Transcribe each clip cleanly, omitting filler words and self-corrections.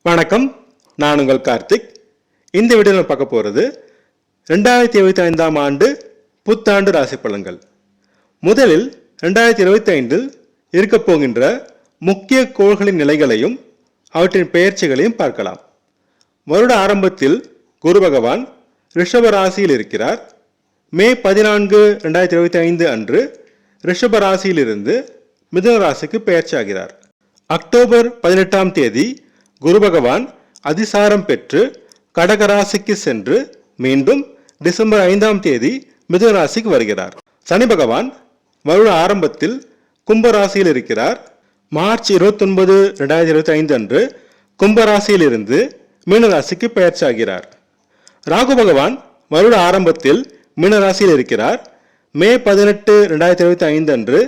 வணக்கம், நான் உங்கள் கார்த்திக். இந்த வீடியோவில் பார்க்க போகிறது 2025ஆம் ஆண்டு புத்தாண்டு ராசி பலன்கள். முதலில் 2025இல் இருக்கப் போகின்ற முக்கிய கோள்களின் நிலைகளையும் அவற்றின் பெயர்ச்சிகளையும் பார்க்கலாம். வருட ஆரம்பத்தில் குரு பகவான் ரிஷப ராசியில் இருக்கிறார். மே 14, 2025 அன்று ரிஷப ராசியிலிருந்து மிதுன ராசிக்கு பெயர்ச்சியாகிறார். அக்டோபர் 18ஆம் தேதி குரு பகவான் அதிசாரம் பெற்று கடகராசிக்கு சென்று மீண்டும் டிசம்பர் 5ஆம் தேதி மிதுன ராசிக்கு வருகிறார். சனி பகவான் வருட ஆரம்பத்தில் கும்பராசியில் இருக்கிறார். மார்ச் 29, 2025 அன்று கும்பராசியிலிருந்து மீனராசிக்கு பெயர்ச்சியாகிறார். ராகு பகவான் வருட ஆரம்பத்தில் மீனராசியில் இருக்கிறார். மே 18, 2025 அன்று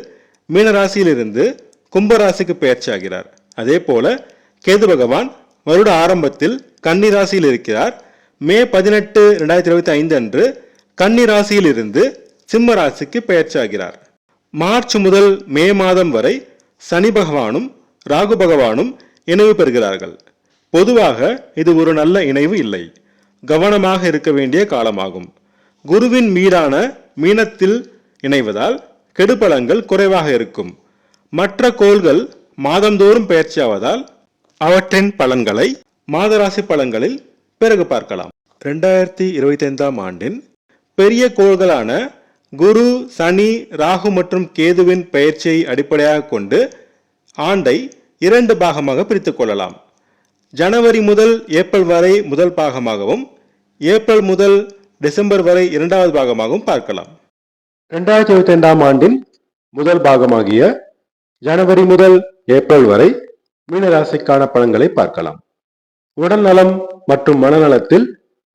மீனராசியிலிருந்து கும்பராசிக்கு பெயர்ச்சியாகிறார். அதே போல கேது பகவான் வருட ஆரம்பத்தில் கன்னி ராசியில் இருக்கிறார். மே 18, 2025 அன்று கன்னி ராசியில் இருந்து சிம்ம ராசிக்கு பெயர்ச்சியாகிறார். மார்ச் முதல் மே மாதம் வரை சனி பகவானும் ராகு பகவானும் இணைவு பெறுகிறார்கள். பொதுவாக இது ஒரு நல்ல இணைவு இல்லை. கவனமாக இருக்க வேண்டிய காலமாகும். குருவின் வீடான மீனத்தில் இணைவதால் கெடுபலங்கள் குறைவாக இருக்கும். மற்ற கோள்கள் மாதந்தோறும் பெயர்ச்சியாவதால் அவற்றின் பலன்களை மாதராசி பலன்களில் பிறகு பார்க்கலாம். 2025ஆம் ஆண்டின் பெரிய கோள்களான குரு, சனி, ராகு மற்றும் கேதுவின் பெயர்ச்சியை அடிப்படையாக கொண்டு ஆண்டை 2 பாகமாக பிரித்துக் கொள்ளலாம். ஜனவரி முதல் ஏப்ரல் வரை முதல் பாகமாகவும், ஏப்ரல் முதல் டிசம்பர் வரை 2வது பாகமாகவும் பார்க்கலாம். 2025ஆம் ஆண்டின் முதல் பாகமாகிய ஜனவரி முதல் ஏப்ரல் வரை மீனராசிக்கான பலன்களை பார்க்கலாம். உடல் நலம் மற்றும் மனநலத்தில்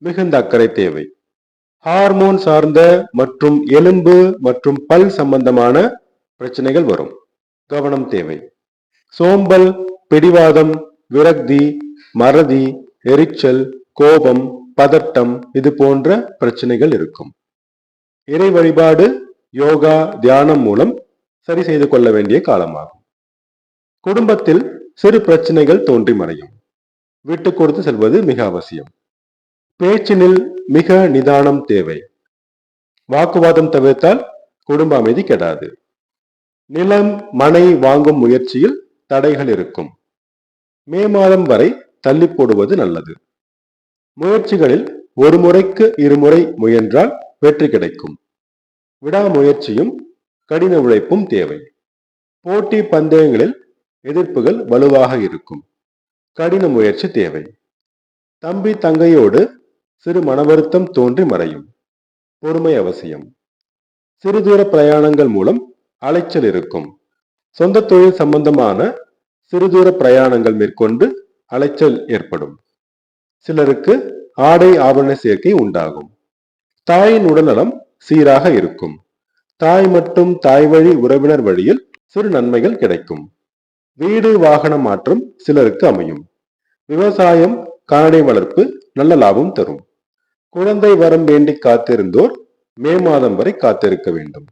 மிகுந்த அக்கறை தேவை. ஹார்மோன் சார்ந்த மற்றும் எலும்பு மற்றும் பல் சம்பந்தமான பிரச்சனைகள் வரும். கவனம் தேவை. சோம்பல், பிடிவாதம், விரக்தி, மறதி, எரிச்சல், கோபம், பதட்டம் இது போன்ற பிரச்சனைகள் இருக்கும். இறை வழிபாடு, யோகா, தியானம் மூலம் சரி செய்து கொள்ள வேண்டிய காலமாகும். குடும்பத்தில் சிறு பிரச்சனைகள் தோன்றி மறையும். விட்டு கொடுத்து செல்வது மிக அவசியம். பேச்சினில் மிக நிதானம் தேவை. வாக்குவாதம் தவிர்த்தால் குடும்ப அமைதி கெடாது. நிலம், மனை வாங்கும் முயற்சியில் தடைகள் இருக்கும். மே மாதம் வரை தள்ளி போடுவது நல்லது. முயற்சிகளில் ஒரு முறைக்கு இருமுறை முயன்றால் வெற்றி கிடைக்கும். விடாமுயற்சியும் கடின உழைப்பும் தேவை. போட்டி பந்தயங்களில் எதிர்ப்புகள் வலுவாக இருக்கும். கடின முயற்சி தேவை. தம்பி தங்கையோடு சிறு மனவருத்தம் தோன்றி மறையும். பொறுமை அவசியம். சிறு தூர பிரயாணங்கள் மூலம் அலைச்சல் இருக்கும். சொந்த தொழில் சம்பந்தமான சிறு தூர பிரயாணங்கள் மேற்கொண்டு அலைச்சல் ஏற்படும். சிலருக்கு ஆடை ஆபரண சேர்க்கை உண்டாகும். தாயின் உடல்நலம் சீராக இருக்கும். தாய் மற்றும் தாய் வழி உறவினர் வழியில் சிறு நன்மைகள் கிடைக்கும். வீடு வாகன மாற்றம் சிலருக்கு அமையும். விவசாயம், கால்நடை வளர்ப்பு நல்ல லாபம் தரும். குழந்தை வரம் வேண்டி காத்திருந்தோர் மே மாதம் வரை காத்திருக்க வேண்டும்.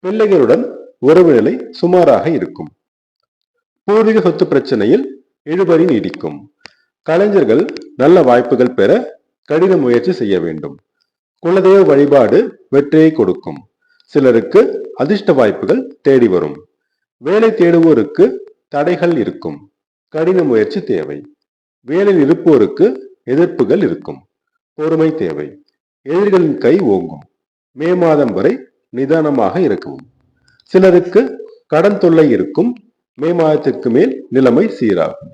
பிள்ளைகளுடன் உறவு நிலை சுமாராக இருக்கும். பூர்வீக சொத்து பிரச்சனையில் இழுபறி நீடிக்கும். கலைஞர்கள் நல்ல வாய்ப்புகள் பெற கடின முயற்சி செய்ய வேண்டும். குலதெய்வ வழிபாடு வெற்றியை கொடுக்கும். சிலருக்கு அதிர்ஷ்ட வாய்ப்புகள் தேடி வரும். வேலை தேடுவோருக்கு தடைகள் இருக்கும். கடின முயற்சி தேவை. வேலையில் இருப்போருக்கு எதிர்ப்புகள் இருக்கும். பொறுமை தேவை. எதிரிகளின் கை ஓங்கும். மே மாதம் வரை நிதானமாக இருக்கவும். சிலருக்கு கடன் தொல்லை இருக்கும். மே மாதத்திற்கு மேல் நிலைமை சீராகும்.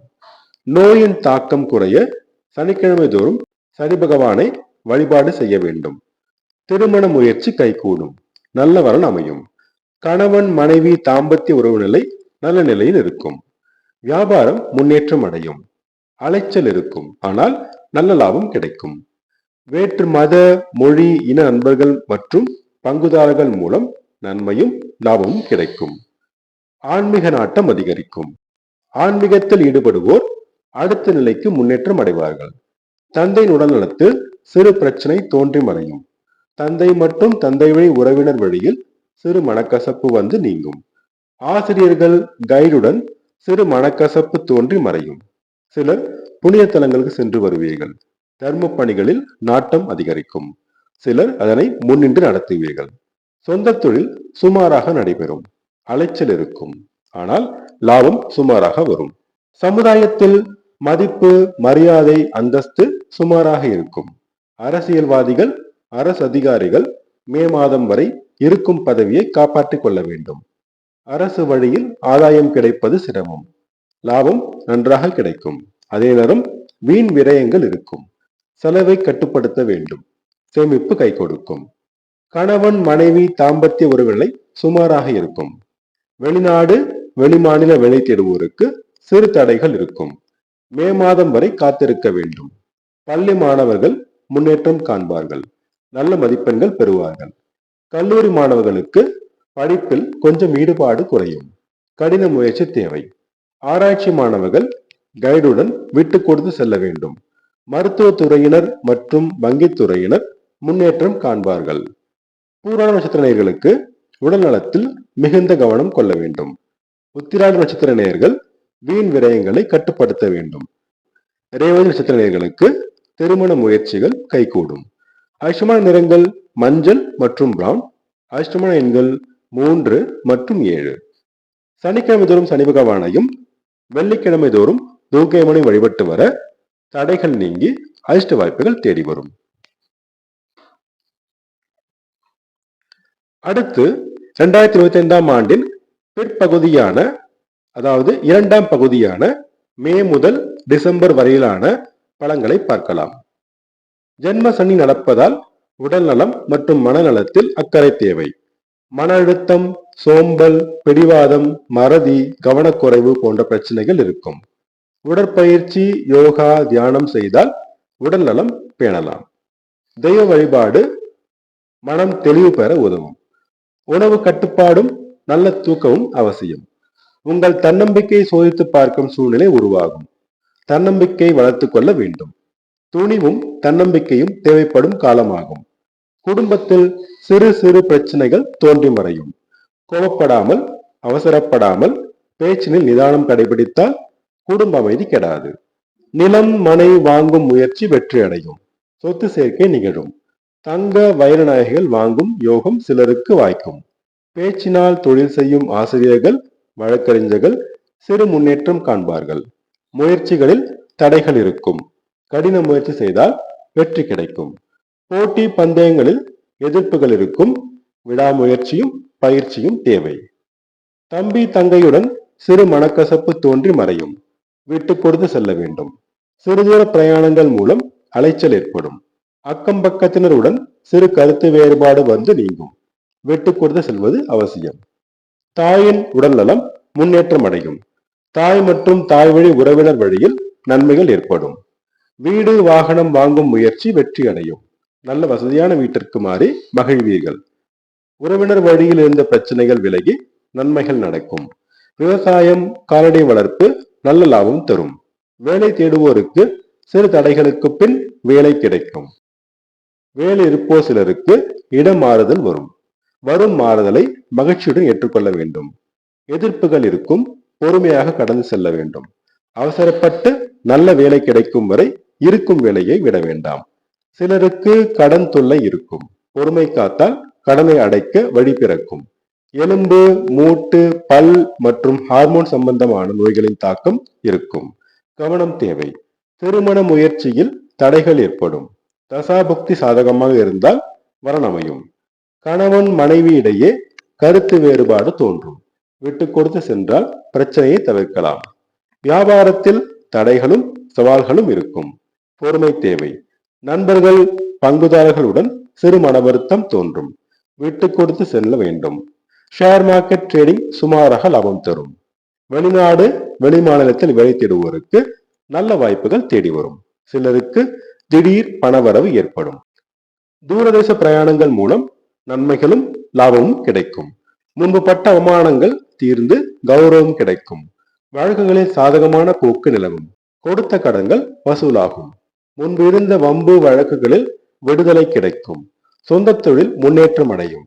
நோயின் தாக்கம் குறைய சனிக்கிழமை தோறும் சனி பகவானை வழிபாடு செய்ய வேண்டும். திருமண முயற்சி கைகூடும். நல்ல வரன் அமையும். கணவன் மனைவி தாம்பத்திய உறவு நிலை நல்ல நிலையில் இருக்கும். வியாபாரம் முன்னேற்றம் அடையும். அலைச்சல் இருக்கும். ஆனால் நல்ல லாபம் கிடைக்கும். வேற்று மத, மொழி, இன நண்பர்கள் மற்றும் பங்குதாரர்கள் மூலம் நன்மையும் லாபமும் கிடைக்கும். ஆன்மீக நாட்டம் அதிகரிக்கும். ஆன்மீகத்தில் ஈடுபடுவோர் அடுத்த நிலைக்கு முன்னேற்றம் அடைவார்கள். தந்தையின் உடல்நலத்தில் சிறு பிரச்சனை தோன்றி மறையும். தந்தை மற்றும் தந்தை வழி உறவினர் வழியில் சிறு மனக்கசப்பு வந்து நீங்கும். ஆசிரியர்கள் கைடுடன் சிறு மனக்கசப்பு தோன்றி மறையும். சிலர் புனித தலங்களுக்கு சென்று வருவீர்கள். தர்ம பணிகளில் நாட்டம் அதிகரிக்கும். சிலர் அதனை முன்னின்று நடத்துவீர்கள். சொந்த தொழில் சுமாராக நடைபெறும். அலைச்சல் இருக்கும். ஆனால் லாபம் சுமாராக வரும். சமுதாயத்தில் மதிப்பு, மரியாதை, அந்தஸ்து சுமாராக இருக்கும். அரசியல்வாதிகள், அரசு அதிகாரிகள் மே மாதம் வரை இருக்கும் பதவியை காப்பாற்றிக் கொள்ள வேண்டும். அரசு வழியில் ஆதாயம் கிடைப்பது சிரமம். லாபம் நன்றாக கிடைக்கும். அதே நேரம் வீண் விரயங்கள் இருக்கும். செலவை கட்டுப்படுத்த வேண்டும். சேமிப்பு கை கொடுக்கும். கணவன் மனைவி தாம்பத்திய உறவுகளை சுமாராக இருக்கும். வெளிநாடு, வெளிமாநில வேலை தேடுவோருக்கு சிறு தடைகள் இருக்கும். மே மாதம் வரை காத்திருக்க வேண்டும். பள்ளி மாணவர்கள் முன்னேற்றம் காண்பார்கள். நல்ல மதிப்பெண்கள் பெறுவார்கள். கல்லூரி மாணவர்களுக்கு படிப்பில் கொஞ்சம் ஈடுபாடு குறையும். கடின முயற்சி தேவை. ஆராய்ச்சி மாணவர்கள் கைடுடன் விட்டு கொடுத்து செல்ல வேண்டும். மருத்துவத்துறையினர் மற்றும் வங்கித்துறையினர் முன்னேற்றம் காண்பார்கள். பூராட நட்சத்திர நேயர்களுக்கு உடல் நலத்தில் மிகுந்த கவனம் கொள்ள வேண்டும். உத்திராட நட்சத்திர நேயர்கள் வீண் விரயங்களை கட்டுப்படுத்த வேண்டும். ரேவதி நட்சத்திர நேயர்களுக்கு திருமண முயற்சிகள் கைகூடும். அதிர்ஷ்டமான நிறங்கள் மஞ்சள் மற்றும் பிரவுன். அதிர்ஷ்டமான எண்கள் 3 மற்றும் 7. சனிக்கிழமை தோறும் சனி பகவானையும் வெள்ளிக்கிழமை தோறும் துர்க்கையம்மனை வழிபட்டு வர தடைகள் நீங்கி அதிர்ஷ்ட வாய்ப்புகள் தேடி வரும். அடுத்து 2025ஆம் ஆண்டின் பிற்பகுதியான, அதாவது 2ஆம் பகுதியான மே முதல் டிசம்பர் வரையிலான பலன்களை பார்க்கலாம். ஜென்ம சனி நடப்பதால் உடல் நலம் மற்றும் மனநலத்தில் அக்கறை தேவை. மன அழுத்தம், சோம்பல், பிடிவாதம், மறதி, கவனக்குறைவு போன்ற பிரச்சனைகள் இருக்கும். உடற்பயிற்சி, யோகா, தியானம் செய்தால் உடல் நலம் பேணலாம். தெய்வ வழிபாடு மனம் தெளிவு பெற உதவும். உணவு கட்டுப்பாடும் நல்ல தூக்கமும் அவசியம். உங்கள் தன்னம்பிக்கை சோதித்து பார்க்கும் சூழ்நிலை உருவாகும். தன்னம்பிக்கை வளர்த்து கொள்ள வேண்டும். துணிவும் தன்னம்பிக்கையும் தேவைப்படும் காலமாகும். குடும்பத்தில் சிறு சிறு பிரச்சனைகள் தோன்றி மறையும். கோபப்படாமல், அவசரப்படாமல் பேச்சினில் நிதானம் கடைபிடித்தால் குடும்ப அமைதி கெடாது. நிலம், மனை வாங்கும் முயற்சி வெற்றி அடையும். சொத்து சேர்க்கை நிகழும். தங்க, வைர நகைகள் வாங்கும் யோகம் சிலருக்கு வாய்க்கும். பேச்சினால் தொழில் செய்யும் ஆசிரியர்கள், வழக்கறிஞர்கள் சிறு முன்னேற்றம் காண்பார்கள். முயற்சிகளில் தடைகள் இருக்கும். கடின முயற்சி செய்தால் வெற்றி கிடைக்கும். போட்டி பந்தயங்களில் எதிர்ப்புகள் இருக்கும். விடாமுயற்சியும் பயிற்சியும் தேவை. தம்பி தங்கையுடன் சிறு மனக்கசப்பு தோன்றி மறையும். விட்டு கொடுத்து செல்ல வேண்டும். சிறுதூர பிரயாணங்கள் மூலம் அலைச்சல் ஏற்படும். அக்கம் பக்கத்தினருடன் சிறு கருத்து வேறுபாடு வந்து நீங்கும். விட்டு கொடுத்து செல்வது அவசியம். தாயின் உடல் நலம் முன்னேற்றம் அடையும். தாய் மற்றும் தாய் வழி உறவினர் வழியில் நன்மைகள் ஏற்படும். வீடு, வாகனம் வாங்கும் முயற்சி வெற்றி அடையும். நல்ல வசதியான வீட்டிற்கு மாறி மகிழ்வீர்கள். உறவினர் வழியில் இருந்த பிரச்சனைகள் விலகி நன்மைகள் நடக்கும். விவசாயம், கால்நடை வளர்ப்பு நல்ல லாபம் தரும். வேலை தேடுவோருக்கு சிறு தடைகளுக்கு பின் வேலை கிடைக்கும். வேலை இருப்போர் சிலருக்கு இடம் மாறுதல் வரும். வரும் மாறுதலை மகிழ்ச்சியுடன் ஏற்றுக்கொள்ள வேண்டும். எதிர்ப்புகள் இருக்கும். பொறுமையாக கடந்து செல்ல வேண்டும். அவசரப்பட்டு நல்ல வேலை கிடைக்கும் வரை இருக்கும் வேலையை விட வேண்டாம். சிலருக்கு கடன் தொல்லை இருக்கும். பொறுமை காத்தால் கடனை அடைக்க வழி பிறக்கும். எலும்பு, மூட்டு, பல் மற்றும் ஹார்மோன் சம்பந்தமான நோய்களின் தாக்கம் இருக்கும். கவனம் தேவை. திருமண முயற்சியில் தடைகள் ஏற்படும். தசாபுக்தி சாதகமாக இருந்தால் வரன் அமையும். கணவன் மனைவி இடையே கருத்து வேறுபாடு தோன்றும். விட்டு கொடுத்து சென்றால் பிரச்சனையை தவிர்க்கலாம். வியாபாரத்தில் தடைகளும் சவால்களும் இருக்கும். பொறுமை தேவை. நண்பர்கள், பங்குதாரர்களுடன் சிறு மன வருத்தம் தோன்றும். விட்டு கொடுத்து செல்ல வேண்டும். ஷேர் மார்க்கெட் ட்ரேடிங் சுமாராக லாபம் தரும். வெளிநாடு, வெளிமாநிலத்தில் வேலை தேடுவோருக்கு நல்ல வாய்ப்புகள் தேடி வரும். சிலருக்கு திடீர் பணவரவு ஏற்படும். தூரதேச பிரயாணங்கள் மூலம் நன்மைகளும் லாபமும் கிடைக்கும். முன்பு பட்ட அவமானங்கள் தீர்ந்து கௌரவம் கிடைக்கும். வழக்குகளில் சாதகமான போக்கு நிலவும். கொடுத்த கடன்கள் வசூலாகும். முன்பு இருந்த வம்பு வழக்குகளில் விடுதலை கிடைக்கும். சொந்த தொழில் முன்னேற்றம் அடையும்.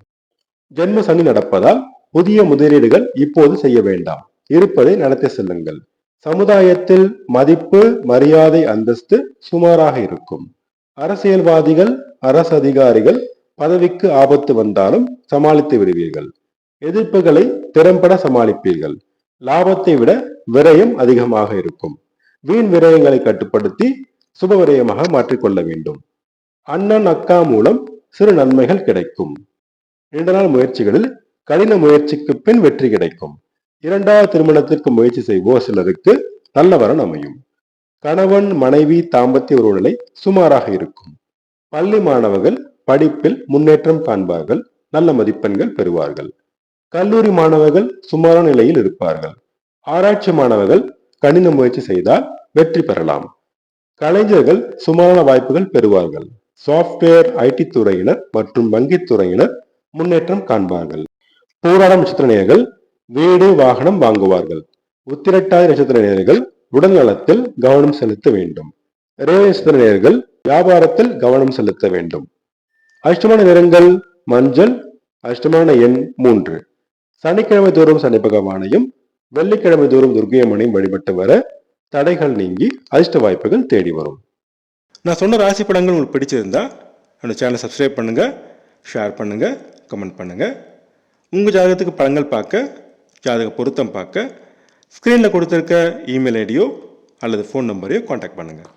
ஜென்ம சனி நடப்பதால் புதிய முதலீடுகள் இப்போது செய்ய வேண்டாம். இருப்பதை நடத்தி செல்லுங்கள். சமுதாயத்தில் மதிப்பு, மரியாதை, அந்தஸ்து சுமாராக இருக்கும். அரசியல்வாதிகள், அரசு அதிகாரிகள் பதவிக்கு ஆபத்து வந்தாலும் சமாளித்து விடுவீர்கள். எதிர்ப்புகளை திறம்பட சமாளிப்பீர்கள். லாபத்தை விட விரயம் அதிகமாக இருக்கும். வீண் விரயங்களை கட்டுப்படுத்தி சுப விரயமாக மாற்றிக்கொள்ள வேண்டும். அண்ணன் அக்கா மூலம் சிறு நன்மைகள் கிடைக்கும். நீண்ட நாள் முயற்சிகளில் கடின முயற்சிக்கு பின் வெற்றி கிடைக்கும். இரண்டாவது திருமணத்திற்கு முயற்சி செய்வோர் சிலருக்கு நல்ல வரன் அமையும். கணவன் மனைவி தாம்பத்திய உறவுநிலை சுமாராக இருக்கும். பள்ளி மாணவர்கள் படிப்பில் முன்னேற்றம் காண்பார்கள். நல்ல மதிப்பெண்கள் பெறுவார்கள். கல்லூரி மாணவர்கள் சுமாரான நிலையில் இருப்பார்கள். ஆராய்ச்சி மாணவர்கள் கடின முயற்சி செய்தால் வெற்றி பெறலாம். கலைஞர்கள் சுமாரான வாய்ப்புகள் பெறுவார்கள். சாப்ட்வேர், ஐடி துறையினர் மற்றும் வங்கித் துறையினர் முன்னேற்றம் காண்பார்கள். பூராடம் நட்சத்திர நேயர்கள் வீடு, வாகனம் வாங்குவார்கள். உத்திரட்டாதி நட்சத்திர நேயர்கள் உடல் நலத்தில் கவனம் செலுத்த வேண்டும். ரேவதி நட்சத்திர நேயர்கள் வியாபாரத்தில் கவனம் செலுத்த வேண்டும். அதிர்ஷ்டமான நிறங்கள் மஞ்சள். அதிர்ஷ்டமான எண் 3. சனிக்கிழமை தோறும் சனி பகவானையும் வெள்ளிக்கிழமை தோறும் துர்க்கையம்மனையும் வழிபட்டு வர தடைகள் நீங்கி அதிர்ஷ்ட வாய்ப்புகள் தேடி வரும். நான் சொன்ன ராசி படங்கள் உங்களுக்கு பிடிச்சிருந்தா அந்த சேனலை சப்ஸ்கிரைப் பண்ணுங்கள், ஷேர் பண்ணுங்கள், கமெண்ட் பண்ணுங்கள். உங்கள் ஜாதகத்துக்கு படங்கள் பார்க்க, ஜாதக பொருத்தம் பார்க்க ஸ்க்ரீனில் கொடுத்துருக்க இமெயில் ஐடியோ அல்லது ஃபோன் நம்பரையோ காண்டாக்ட் பண்ணுங்கள்.